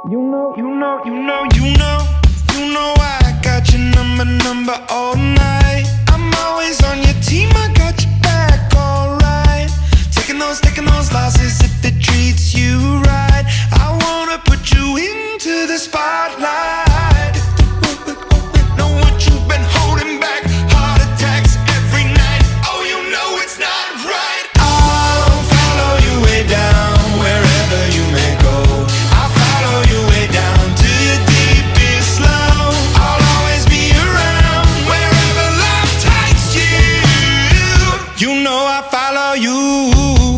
I got your number all night. I'm always on your team, I got your back, alright. Taking those losses if it treats you right. I wanna put you into the spotlight. Know what you've been holding back, heart attacks every night. Oh, you know it's not right. I'll follow you way down, wherever you may go. I'll follow you way down to your deepest low. I'll always be around, wherever love takes you. You know I follow you.